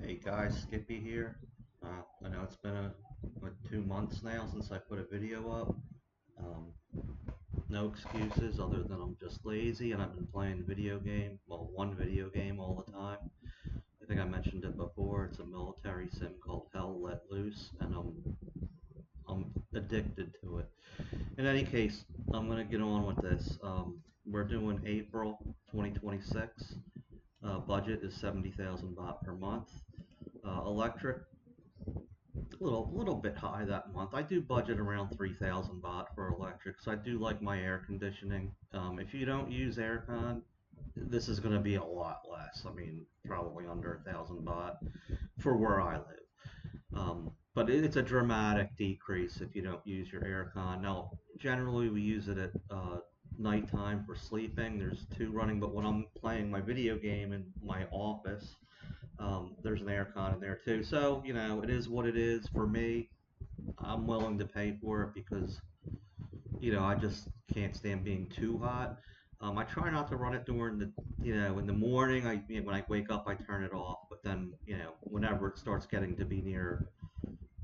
Hey guys, Skippy here. I know it's been 2 months now since I put a video up. Um, no excuses other than I'm just lazy and I've been playing video game, well, one video game all the time. I think I mentioned it before. It's a military sim called Hell Let Loose, and I'm addicted to it. In any case, I'm gonna get on with this. We're doing April 2026. Budget is 70,000 baht per month. Electric little bit high that month. I do budget around 3,000 baht for electric, so I do like my air conditioning. If you don't use aircon, this is going to be a lot less. I mean, probably under 1,000 baht for where I live. But it's a dramatic decrease if you don't use your aircon. Now, generally we use it at nighttime for sleeping. There's two running, but when I'm playing my video game in my office, there's an aircon in there too. So, it is what it is. For me, I'm willing to pay for it because, I just can't stand being too hot. I try not to run it during in the morning. When I wake up, I turn it off. But then, whenever it starts getting to be near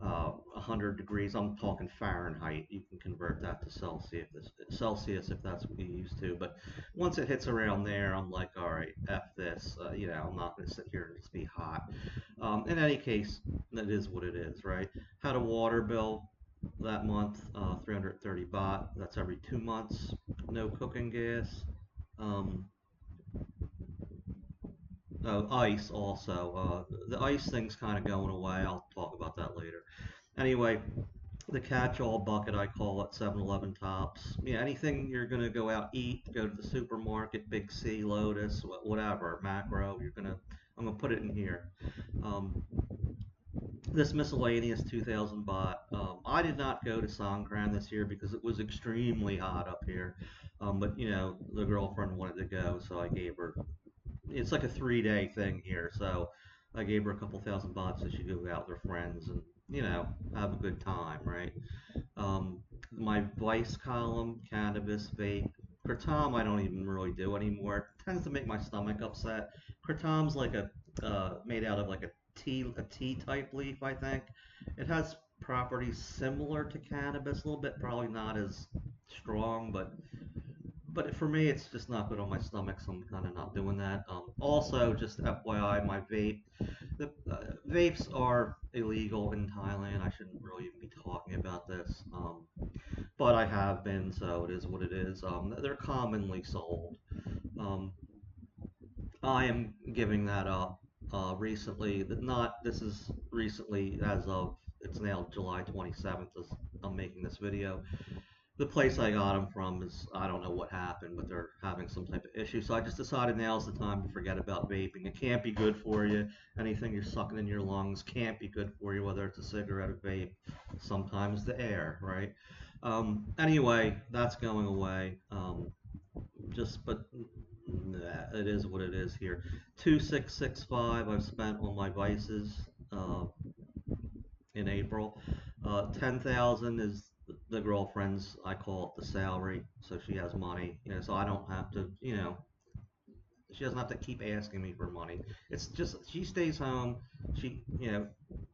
100 degrees, I'm talking Fahrenheit. You can convert that to Celsius if that's what you used to. But once it hits around there, I'm like, all right, F this. I'm not going to sit here and just be hot. In any case, that is what it is, right? Had a water bill that month, 330 baht. That's every 2 months. No cooking gas. Um, oh, ice also. The ice thing's kind of going away. I'll talk about that later. Anyway, the catch-all bucket, I call it, 7-Eleven tops. Yeah, anything you're gonna go out eat, go to the supermarket, Big C, Lotus, whatever, Macro. I'm gonna put it in here. Um, this miscellaneous 2,000 baht. I did not go to Songkran this year because it was extremely hot up here. But the girlfriend wanted to go, so I gave her. It's like a 3-day thing here, so I gave her a couple thousand baht so she could go out with her friends and have a good time, right? My vice column, cannabis, vape. Kratom I don't even really do anymore. It tends to make my stomach upset. Kratom's like made out of like a tea type leaf, I think. It has properties similar to cannabis, a little bit, probably not as strong, but for me, it's just not good on my stomach, so I'm kind of not doing that. Also, just FYI, vapes are illegal in Thailand. I shouldn't really even be talking about this, but I have been, so it is what it is. They're commonly sold. Um, I am giving that up recently. Not this is recently as of it's now July 27th as I'm making this video. The place I got them from is I don't know what happened, but they're having some type of issue. So I just decided now's the time to forget about vaping. It can't be good for you. Anything you're sucking in your lungs can't be good for you, whether it's a cigarette or vape. Sometimes the air, right? Anyway, that's going away. But it is what it is here. 2,665 I've spent on my vices uh, in April. 10,000 is the girlfriend's. I call it the salary, so she has money. So I don't have to. She doesn't have to keep asking me for money. It's just she stays home. She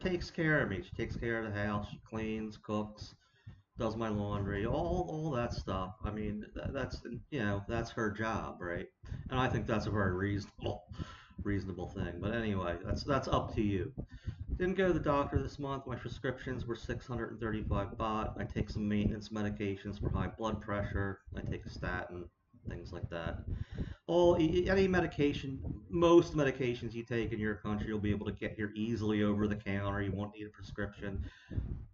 takes care of me. She takes care of the house. She cleans, cooks, does my laundry, all that stuff. I mean, that's her job, right? And I think that's a very reasonable thing. But anyway, that's up to you. Didn't go to the doctor this month. My prescriptions were 635 baht. I take some maintenance medications for high blood pressure. I take a statin, things like that. Any medication, most medications you take in your country, you'll be able to get here easily over the counter. You won't need a prescription.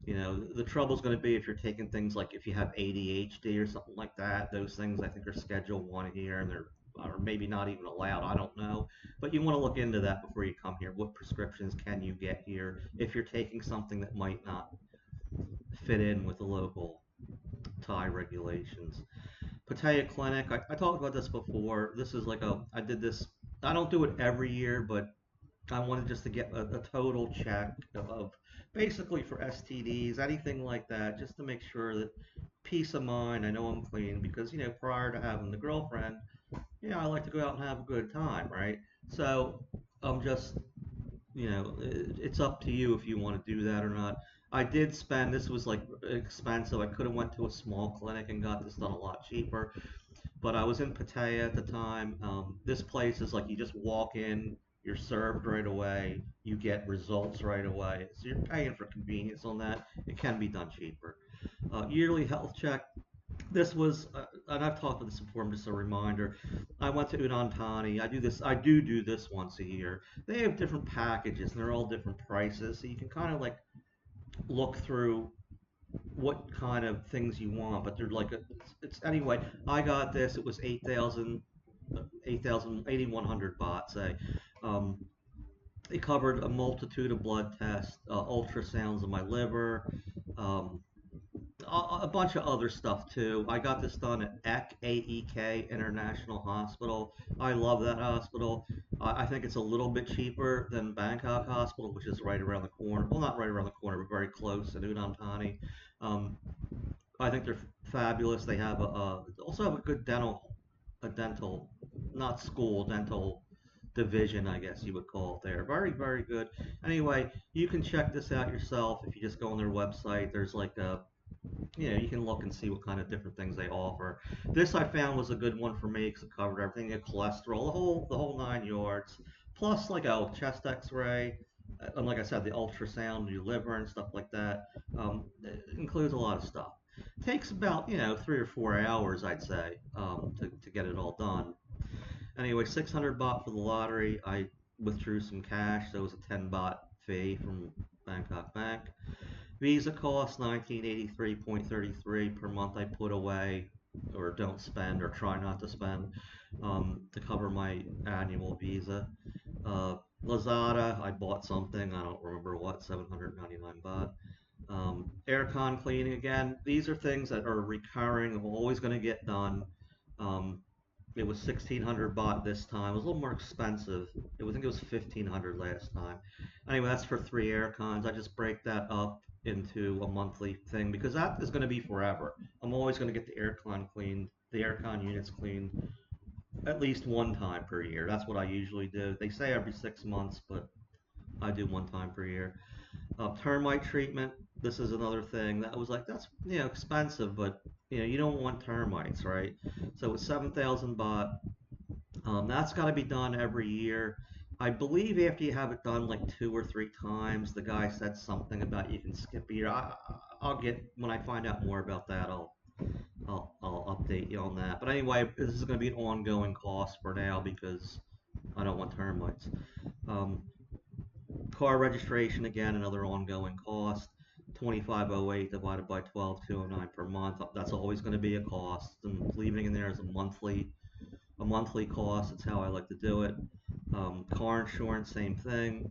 The trouble's going to be if you're taking things like if you have ADHD or something like that. Those things I think are Schedule 1 here, and they're or maybe not even allowed. I don't know. But you want to look into that before you come here. What prescriptions can you get here if you're taking something that might not fit in with the local Thai regulations? Pattaya Clinic, I talked about this before. This is I did this, I don't do it every year, but I wanted just to get a total check of basically for STDs, anything like that, just to make sure that peace of mind, I know I'm clean because, prior to having the girlfriend, I like to go out and have a good time, right? So I'm just it's up to you if you want to do that or not. I did spend, this was like expensive. I could have went to a small clinic and got this done a lot cheaper, but I was in Pattaya at the time. This place is like you just walk in, you're served right away, you get results right away. So you're paying for convenience on that. It can be done cheaper. Yearly health check. This was, and I've talked about this before. Just a reminder. I went to Udon Thani. I do this. I do this once a year. They have different packages, and they're all different prices. So you can kind of like look through what kind of things you want. But they're like, it's anyway. I got this. It was 8,100 baht. Say, um, it covered a multitude of blood tests, ultrasounds of my liver, um, a bunch of other stuff too. I got this done at AEK International Hospital. I love that hospital. I think it's a little bit cheaper than Bangkok Hospital, which is right around the corner. Well, not right around the corner, but very close in Udon Thani. Um, I think they're fabulous. They have also have a good dental, not school, dental division, I guess you would call it there. Very, very good. Anyway, you can check this out yourself if you just go on their website. There's like a you can look and see what kind of different things they offer. This I found was a good one for me because it covered everything, cholesterol, the whole 9 yards, plus like a chest X-ray, and like I said, the ultrasound, your liver and stuff like that. It includes a lot of stuff. Takes about 3 or 4 hours, I'd say, to get it all done. Anyway, 600 baht for the lottery. I withdrew some cash, so it was a 10 baht fee from Bangkok Bank. Visa costs 1983.33 per month I put away or don't spend or try not to spend to cover my annual visa. Uh, Lazada, I bought something, I don't remember what, 799 baht. Aircon cleaning again. These are things that are recurring. I'm always going to get done. Um, it was 1,600 baht this time. It was a little more expensive. I think it was 1,500 last time. Anyway, that's for 3 air cons. I just break that up into a monthly thing because that is going to be forever. I'm always going to get the aircon units cleaned at least one time per year. That's what I usually do. They say every 6 months, but I do one time per year. Termite treatment. This is another thing that was like that's expensive, but you don't want termites, right? So it's 7,000 baht. That's got to be done every year. I believe after you have it done like 2 or 3 times, the guy said something about you can skip a year. I'll get when I find out more about that. I'll update you on that. But anyway, this is going to be an ongoing cost for now because I don't want termites. Um, Car registration again, another ongoing cost. 2508 divided by 12,209 per month. That's always going to be a cost. And leaving in there as a monthly cost. It's how I like to do it. Car insurance, same thing.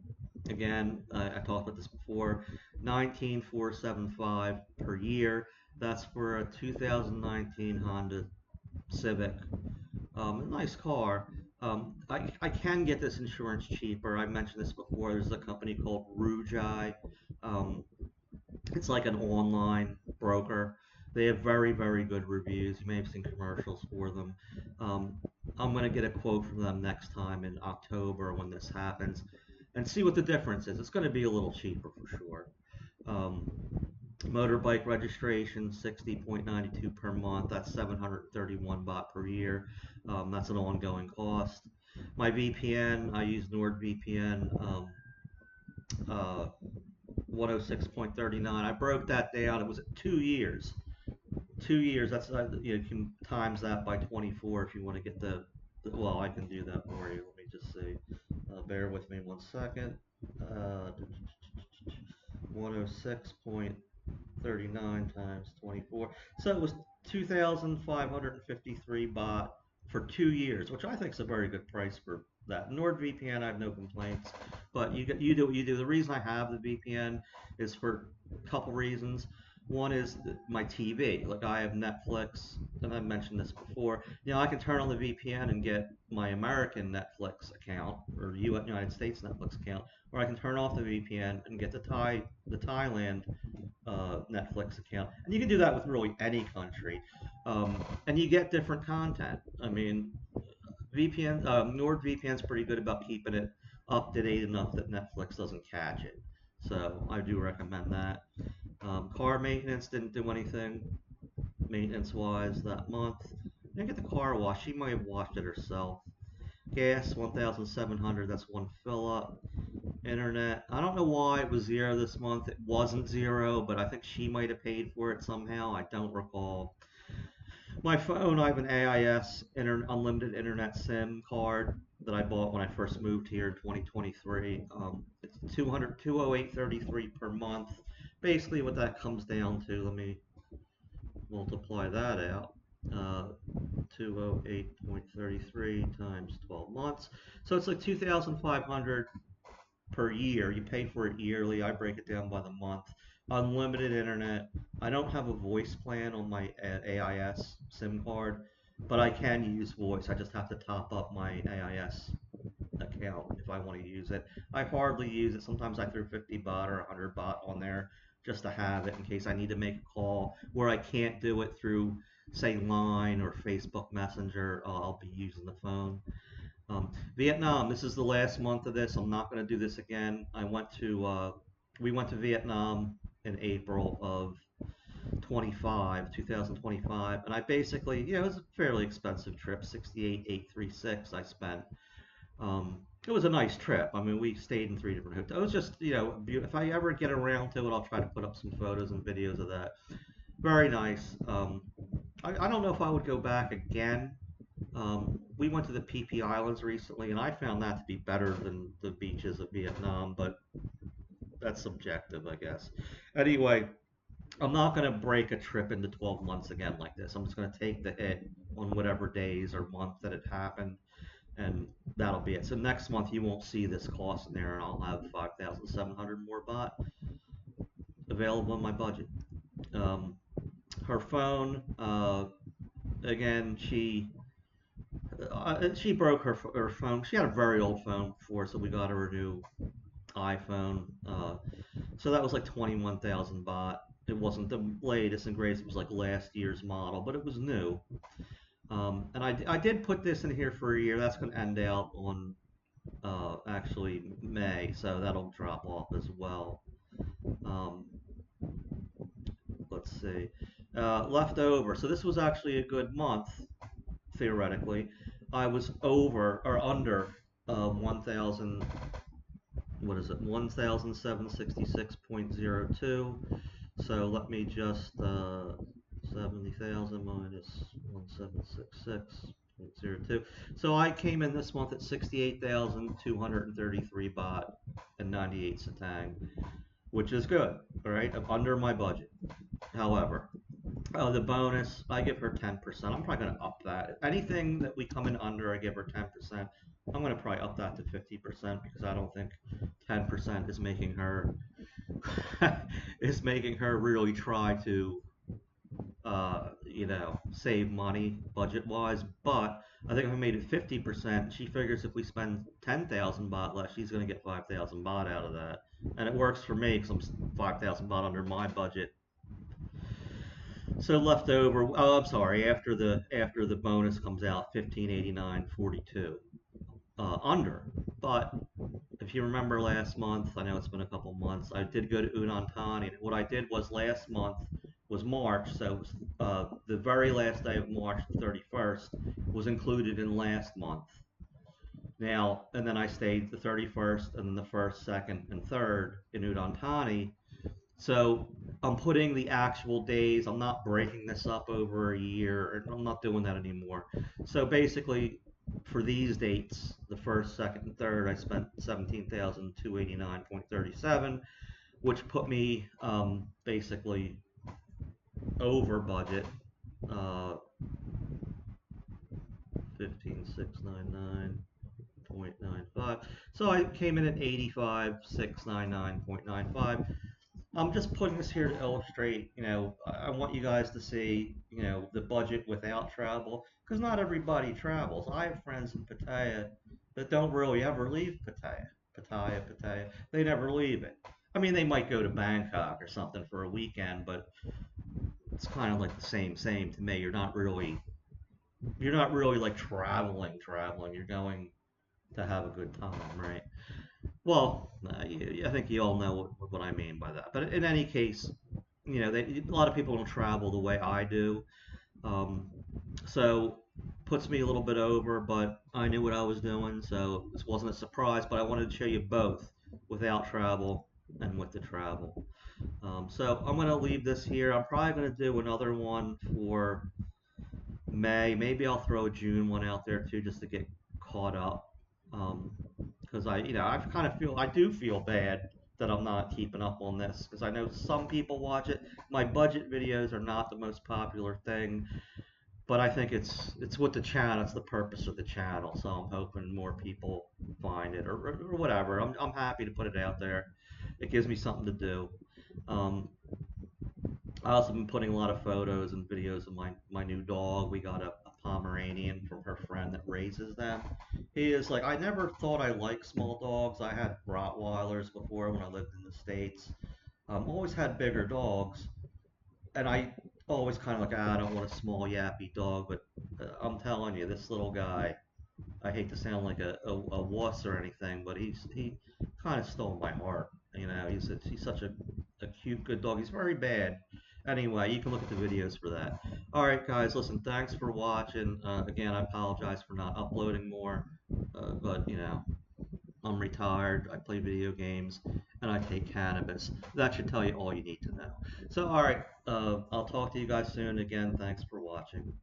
Again, I talked about this before. 19,475 per year. That's for a 2019 Honda Civic. A nice car. I can get this insurance cheaper. I mentioned this before. There's a company called Rujai. Um, it's like an online broker. They have very, very good reviews. You may have seen commercials for them. Um, I'm going to get a quote from them next time in October when this happens and see what the difference is. It's going to be a little cheaper for sure. Um, Motorbike registration, 60.92 per month. That's 731 baht per year. That's an ongoing cost. My VPN, I use NordVPN. Uh, 106.39. I broke that down. It was 2 years. 2 years. That's you can times that by 24 if you want to get well, I can do that for you. Let me just see. Bear with me 1 second. 106.39 times 24. So it was 2,553 baht for 2 years, which I think is a very good price for that. NordVPN, I have no complaints, but you do what you do. The reason I have the VPN is for a couple reasons. One is my TV. Like I have Netflix, and I've mentioned this before. I can turn on the VPN and get my American Netflix account or United States Netflix account, or I can turn off the VPN and get the Thailand Netflix account, and you can do that with really any country, and you get different content. I mean, VPN NordVPN is pretty good about keeping it up to date enough that Netflix doesn't catch it. So I do recommend that. Car maintenance didn't do anything maintenance wise that month. Didn't get the car wash. She might have washed it herself. Gas 1,700. That's one fill up. Internet. I don't know why it was zero this month. It wasn't zero, but I think she might have paid for it somehow. I don't recall. My phone, I have an AIS unlimited internet SIM card that I bought when I first moved here in 2023. It's 208.33 per month. Basically, what that comes down to, let me multiply that out. Uh, 208.33 times 12 months. So it's like 2,500 per year. You pay for it yearly. I break it down by the month. Unlimited internet. I don't have a voice plan on my AIS SIM card, but I can use voice. I just have to top up my AIS account if I want to use it. I hardly use it. Sometimes I throw 50 baht or 100 baht on there just to have it in case I need to make a call where I can't do it through, say, Line or Facebook Messenger. I'll be using the phone. Vietnam. This is the last month of this. I'm not going to do this again. We went to Vietnam in April of 2025, and I basically, it was a fairly expensive trip, 68,836 I spent. It was a nice trip. I mean, we stayed in three different hotels. It was just, if I ever get around to it, I'll try to put up some photos and videos of that. Very nice. I don't know if I would go back again. We went to the PP Islands recently, and I found that to be better than the beaches of Vietnam, but that's subjective, I guess. Anyway, I'm not going to break a trip into 12 months again like this. I'm just going to take the hit on whatever days or month that it happened, and that'll be it. So next month, you won't see this cost in there, and I'll have 5,700 more baht available in my budget. Um, Her phone, again, she broke her phone. She had a very old phone before, so we got her a new iPhone. So that was like 21,000 baht. It wasn't the latest and greatest. It was like last year's model, but it was new. And I did put this in here for a year. That's going to end out on actually May, so that'll drop off as well. Um, let's see. Leftover. So this was actually a good month theoretically. I was over or under 1,000. What is it? 1,766.02. So let me just 70,000 minus 1,766.02. So I came in this month at 68,233 baht and 98 satang, which is good. All right, I'm under my budget. However, the bonus, I give her 10%. I'm probably going to up that. Anything that we come in under, I give her 10%. I'm going to probably up that to 50% because I don't think 10% is making her really try to save money budget wise. But I think if I made it 50%, she figures if we spend 10,000 baht less, she's going to get 5,000 baht out of that, and it works for me because I'm 5,000 baht under my budget. So left over, oh, I'm sorry, after the bonus comes out, 1589.42 under. But if you remember last month, I know it's been a couple months, I did go to Unan Thani. And what I did was last month was March, so it was, the very last day of March, the 31st, was included in last month. Now, and then I stayed the 31st, and then the 1st, 2nd, and 3rd in Udan Thani. So I'm putting the actual days. I'm not breaking this up over a year. I'm not doing that anymore. So basically, for these dates, the 1st, 2nd, and 3rd, I spent 17,289.37, which put me basically over budget. 15,699.95. So I came in at 85,699.95. I'm just putting this here to illustrate, I want you guys to see, the budget without travel, because not everybody travels. I have friends in Pattaya that don't really ever leave Pattaya. Pattaya. They never leave it. I mean, they might go to Bangkok or something for a weekend, but it's kind of like the same to me. You're not really like traveling. You're going to have a good time, right? Well, I think you all know what I mean by that. But in any case, a lot of people don't travel the way I do. Um, so puts me a little bit over, but I knew what I was doing, so this wasn't a surprise. But I wanted to show you both without travel and with the travel. So I'm gonna leave this here. I'm probably gonna do another one for May. Maybe I'll throw a June one out there too, just to get caught up. Because I do feel bad that I'm not keeping up on this because I know some people watch it. My budget videos are not the most popular thing, but I think it's what the channel, it's the purpose of the channel. So I'm hoping more people find it or whatever. I'm happy to put it out there. It gives me something to do. Um, I also been putting a lot of photos and videos of my new dog. We got a Pomeranian from her friend that raises them. He is like, I never thought I liked small dogs. I had Rottweilers before when I lived in the States. Always had bigger dogs, and I always kind of like, I don't want a small yappy dog, but I'm telling you, this little guy, I hate to sound like a wuss or anything, but he kind of stole my heart. He's such a cute, good dog. He's very bad. Anyway, you can look at the videos for that. All right, guys, listen, thanks for watching. Again, I apologize for not uploading more, but I'm retired. I play video games, and I take cannabis. That should tell you all you need to know. So, all right, I'll talk to you guys soon. Again, thanks for watching.